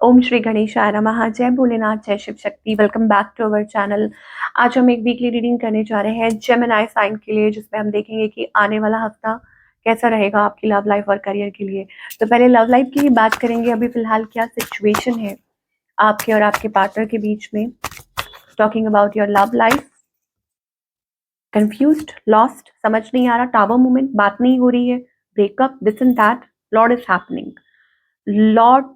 ओम श्री गणेशाय नमः। जय भोलेनाथ, जय Shiv Shakti. Welcome back to our channel. आज हम एक वीकली रीडिंग करने जा रहे हैं जेमिनी साइन के लिए, जिसमें हम देखेंगे कि आने वाला हफ्ता कैसा रहेगा आपकी लव लाइफ और करियर के लिए। तो पहले लव लाइफ की ही बात करेंगे। अभी फिलहाल क्या सिचुएशन है आपके और आपके पार्टनर के बीच में। Talking about your love life. Confused, lost, समझ नहीं आ रहा, टावर मूवमेंट, बात नहीं हो रही है, breakup, this and that, lot is happening. Lot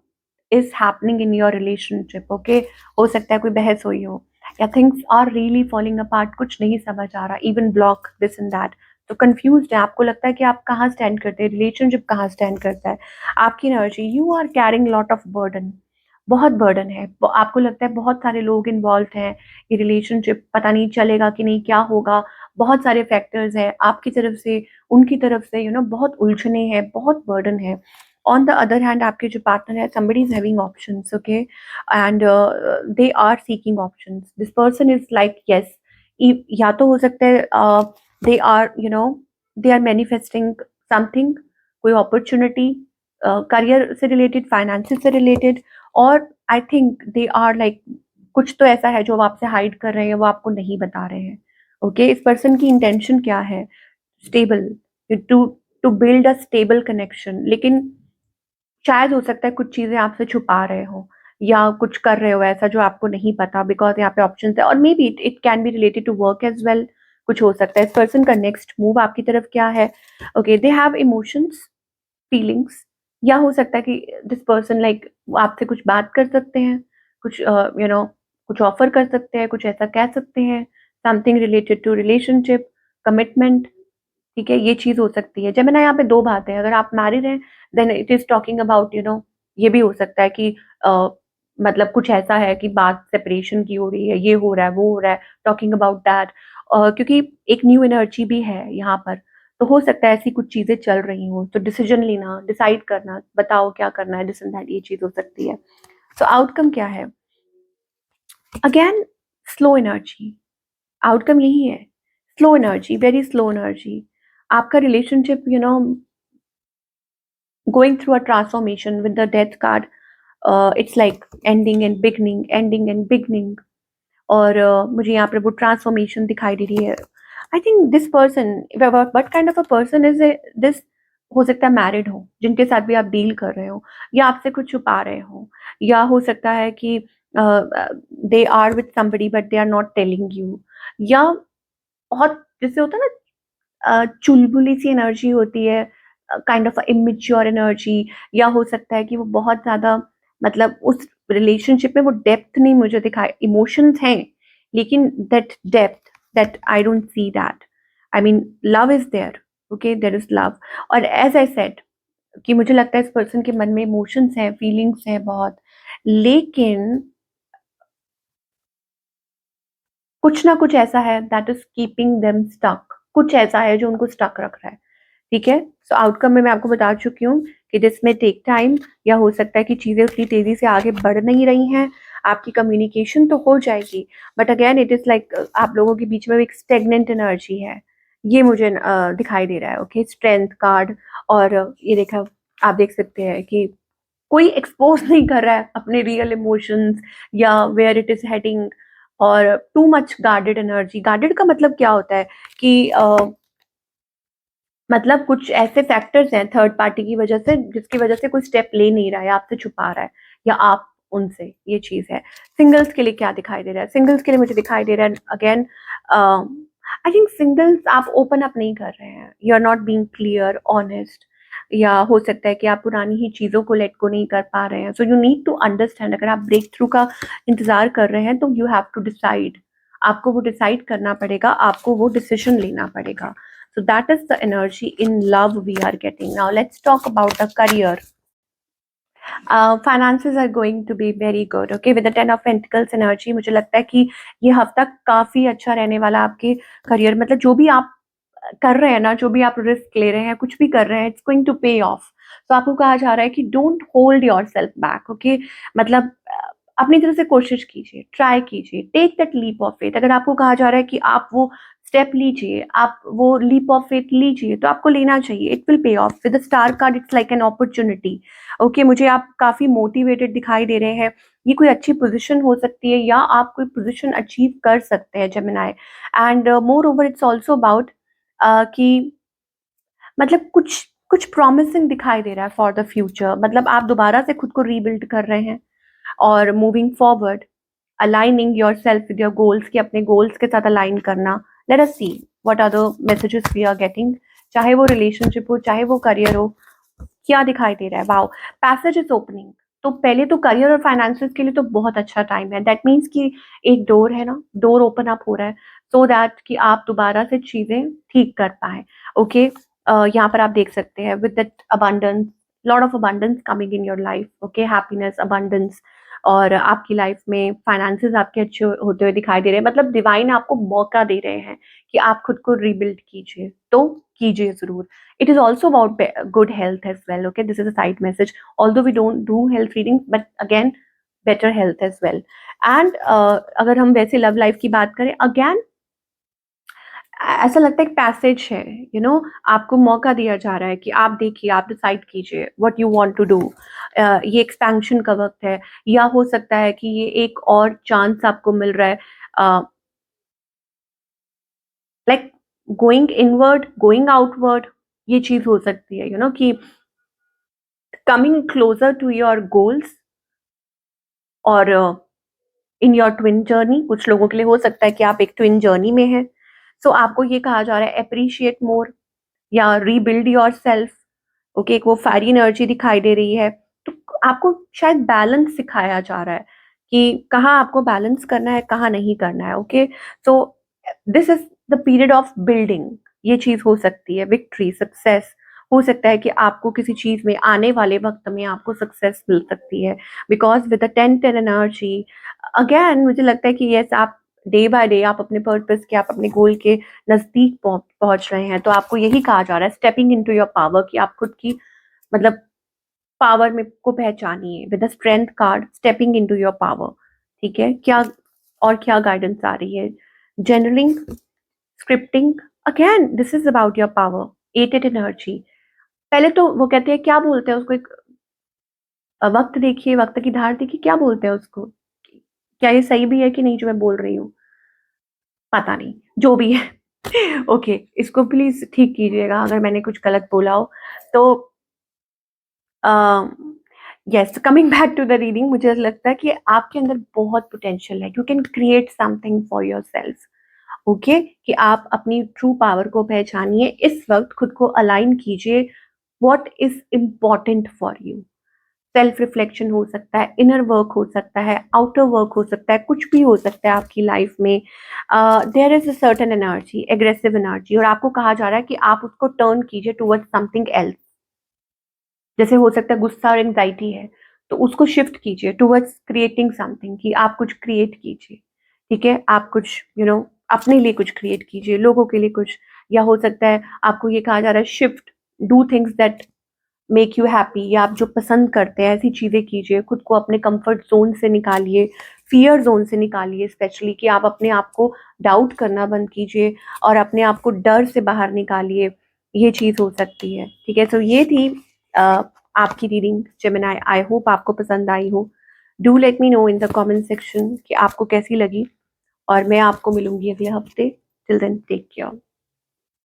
is happening in your relationship. Okay, हो सकता है कोई बहस हुई हो या things are really falling apart, कुछ नहीं समझ आ रहा, even block, this and that. तो कंफ्यूज है, आपको लगता है कि आप कहाँ स्टैंड करते हैं, रिलेशनशिप कहाँ स्टैंड करता है। आपकी energy, you are carrying lot of burden, बहुत बर्डन है। आपको लगता है बहुत सारे लोग इन्वॉल्व हैं, ये रिलेशनशिप पता नहीं चलेगा कि नहीं, क्या होगा। बहुत सारे फैक्टर्स हैं आपकी तरफ से, उनकी तरफ से, बहुत उलझने हैं, बहुत बर्डन है। ऑन द अदर हैंड आपके जो पार्टनर है, somebody is having options, okay, and they are seeking options. This person is like yes, या तो हो सकता है they are, they are manifesting something, कोई opportunity, करियर से रिलेटेड, फाइनेंसिस से रिलेटेड, और I think they are like कुछ तो ऐसा है जो वो आपसे हाइड कर रहे हैं, वो आपको नहीं बता रहे हैं। ओके, इस पर्सन की इंटेंशन क्या है? Stable, to to build a stable connection. लेकिन शायद हो सकता है कुछ चीजें आपसे छुपा रहे हो या कुछ कर रहे हो ऐसा जो आपको नहीं पता, बिकॉज यहाँ पे ऑप्शन है। और may be it can be related to work as well. कुछ हो सकता है इस पर्सन का नेक्स्ट मूव आपकी तरफ क्या है। Okay, they have emotions, feelings, या हो सकता है कि दिस पर्सन लाइक आपसे कुछ बात कर सकते हैं, कुछ कुछ ऑफर कर सकते हैं, कुछ ऐसा कह सकते हैं, something related to relationship, commitment. ठीक है, ये चीज हो सकती है। जेमिनी यहाँ पे दो बातें हैं। अगर आप मैरिड हैं then it is talking about, ये भी हो सकता है कि मतलब कुछ ऐसा है कि बात सेपरेशन की हो रही है, ये हो रहा है, वो हो रहा है, टॉकिंग अबाउट दैट। क्योंकि एक न्यू एनर्जी भी है यहाँ पर, तो हो सकता है ऐसी कुछ चीजें चल रही हो, तो डिसीजन लेना, डिसाइड करना, बताओ क्या करना है, दिस एंड दैट, ये चीज हो सकती है। तो आउटकम क्या है? अगेन स्लो एनर्जी, आउटकम यही है। Slow energy, very slow energy. आपका relationship going through a transformation with the death card. It's like ending and beginning, ending and beginning. और मुझे यहाँ पर वो ट्रांसफॉर्मेशन दिखाई दे रही है। I think this person, what kind of a person is this? हो सकता है मैरिड हो, जिनके साथ भी आप डील कर रहे हो, या आपसे कुछ छुपा रहे हो, या हो सकता है कि they are with somebody but they are not telling you, या बहुत जैसे होता है ना, चुलबुली सी एनर्जी होती है, काइंड ऑफ इमेच्योर एनर्जी। या हो सकता है कि वो बहुत ज्यादा, मतलब उस रिलेशनशिप में वो डेप्थ नहीं मुझे दिखाए। इमोशंस हैं लेकिन that depth, that I don't see that. I mean love is there, okay, there is love. और एज आई सेड कि मुझे लगता है इस पर्सन के मन में इमोशंस हैं, फीलिंग्स हैं बहुत, लेकिन कुछ ना कुछ ऐसा है that is keeping them stuck. कुछ ऐसा है जो उनको स्टक रख रहा है। ठीक है, सो आउटकम में मैं आपको बता चुकी हूँ कि दिस में टेक टाइम, या हो सकता है कि चीजें उतनी तेजी से आगे बढ़ नहीं रही हैं। आपकी कम्युनिकेशन तो हो जाएगी, but again it is like आप लोगों के बीच में एक स्टेगनेंट एनर्जी है, ये मुझे दिखाई दे रहा है। ओके, स्ट्रेंथ कार्ड, और ये देखा, आप देख सकते हैं कि कोई एक्सपोज नहीं कर रहा है अपने रियल इमोशंस या वेयर इट इज हेडिंग। और too much guarded energy. Guarded का मतलब क्या होता है कि मतलब कुछ ऐसे फैक्टर्स हैं थर्ड पार्टी की वजह से, जिसकी वजह से कोई स्टेप ले नहीं रहा है, आपसे छुपा रहा है, या आप उनसे, ये चीज है। सिंगल्स के लिए क्या दिखाई दे रहा है? सिंगल्स के लिए मुझे दिखाई दे रहा है अगेन, आई थिंक सिंगल्स आप ओपन अप नहीं कर रहे हैं, you are not being clear, honest, या हो सकता है कि आप पुरानी ही चीजों को लेट को नहीं कर पा रहे हैं। So you need to understand, अगर आप ब्रेक थ्रू का इंतजार कर रहे हैं तो यू हैव टू डिसाइड। आपको वो डिसाइड करना पड़ेगा, आपको वो डिसीजन लेना पड़ेगा। So that is the energy in love we are getting. Now let's talk about the career. Finances are going to be very good. Okay, with the 10 of Pentacles energy, मुझे लगता है कि ये हफ्ता काफी अच्छा रहने वाला आपके करियर। मतलब जो भी आप कर रहे हैं ना, जो भी आप रिस्क ले रहे हैं, कुछ भी कर रहे हैं, it's going to pay off. तो आपको कहा जा रहा है कि don't hold yourself back. Okay, मतलब अपनी तरफ से कोशिश कीजिए, ट्राई कीजिए, take that leap of faith. अगर आपको कहा जा रहा है कि आप वो स्टेप लीजिए, आप वो लीप ऑफ फेथ लीजिए, तो आपको लेना चाहिए, it will pay of. With the star card it's like an opportunity. Okay, मुझे आप काफी मोटिवेटेड दिखाई दे रहे हैं, ये कोई अच्छी पोजीशन हो सकती है या आप कोई पोजीशन अचीव कर सकते हैं Gemini. And more over it's also about कि मतलब कुछ कुछ प्रॉमिसिंग दिखाई दे रहा है फॉर द फ्यूचर। मतलब आप दोबारा से खुद को रीबिल्ड कर रहे हैं और moving forward, aligning yourself with your goals, कि अपने गोल्स के साथ अलाइन करना। Let us see what are the messages we are getting, चाहे वो रिलेशनशिप हो, चाहे वो करियर हो, क्या दिखाई दे रहा है। Wow, passage is opening. तो पहले तो करियर और फाइनेंसेस के लिए तो बहुत अच्छा टाइम है। दैट मीन्स कि एक डोर है ना, डोर ओपन अप हो रहा है सो दैट कि आप दोबारा से चीजें ठीक कर पाए। ओके, यहाँ पर आप देख सकते हैं with that abundance, lot of abundance coming in your life. Okay, happiness, abundance, और आपकी लाइफ में फाइनेंसेस आपके अच्छे होते हुए दिखाई दे रहे हैं। मतलब डिवाइन आपको मौका दे रहे हैं कि आप खुद को रीबिल्ड कीजिए, तो कीजिए जरूर। It is also about good health as well. Okay, this is a side message. Although we don't do health readings, but again, better health as well. And अगर हम वैसे लव लाइफ की बात करें, अगेन ऐसा लगता है एक पैसेज है, आपको मौका दिया जा रहा है कि आप देखिए, आप डिसाइड कीजिए what you want to do. ये एक्सपेंशन का वक्त है, या हो सकता है कि ये एक और चांस आपको मिल रहा है, like going inward, going outward, ये चीज हो सकती है, कि coming closer to your goals और इन योर ट्विन जर्नी। कुछ लोगों के लिए हो सकता है कि आप एक ट्विन जर्नी में हैं, सो आपको ये कहा जा रहा है अप्रिशिएट मोर या रीबिल्ड योर सेल्फ। ओके, एक वो फायरी एनर्जी दिखाई दे रही है, तो आपको शायद बैलेंस सिखाया जा रहा है कि कहाँ आपको बैलेंस करना है, कहाँ नहीं करना है। Okay, so this is the period of building. ये चीज हो सकती है विक्ट्री, सक्सेस। हो सकता है कि आपको किसी चीज में आने वाले वक्त में आपको सक्सेस मिल सकती है, because with the 10-10 energy, again मुझे लगता है कि यस, आप डे बाय डे आप अपने पर्पस के, आप अपने गोल के नजदीक पहुंच रहे हैं। तो आपको यही कहा जा रहा है, स्टेपिंग इनटू योर पावर, कि आप खुद की मतलब पावर में को पहचानिए। With the strength card, stepping into your power. ठीक है, क्या और क्या गाइडेंस आ रही है? Journaling, scripting, again this is about your power. एटेड एनर्जी, पहले तो वो कहते हैं, क्या बोलते हैं उसको, एक वक्त देखिए, वक्त की धार देखिए, क्या बोलते हैं उसको? क्या ये सही भी है कि नहीं जो मैं बोल रही हूँ? पता नहीं, जो भी है। ओके, इसको प्लीज ठीक कीजिएगा अगर मैंने कुछ गलत बोला हो तो। Yes, coming back to the reading, मुझे लगता है कि आपके अंदर बहुत पोटेंशियल है। You can create something for yourself. Okay, कि आप अपनी ट्रू पावर को पहचानिए, इस वक्त खुद को अलाइन कीजिए। What is important for you? Self reflection हो सकता है, इनर वर्क हो सकता है, आउटर वर्क हो सकता है, कुछ भी हो सकता है आपकी लाइफ में। There is a certain energy, aggressive energy, और आपको कहा जा रहा है कि आप उसको टर्न कीजिए टुवर्ड्स समथिंग एल्स। जैसे हो सकता है गुस्सा और एंजाइटी है, तो उसको शिफ्ट कीजिए टुवर्ड्स क्रिएटिंग समथिंग, कि आप कुछ क्रिएट कीजिए। ठीक है, आप कुछ अपने लिए कुछ क्रिएट कीजिए, लोगों के लिए कुछ। या हो सकता है आपको ये कहा जा रहा है, shift, do things that make you happy, या आप जो पसंद करते हैं ऐसी चीजें कीजिए। खुद को अपने कंफर्ट जोन से निकालिए, फियर जोन से निकालिए, स्पेशली कि आप अपने आप को डाउट करना बंद कीजिए और अपने आप को डर से बाहर निकालिए। ये चीज हो सकती है। ठीक है, तो ये थी आपकी रीडिंग जेमिनी। आई होप आपको पसंद आई हो। Do let me know in the comment section कि आपको कैसी लगी, और मैं आपको मिलूंगी अगले हफ्ते। Till then, take care.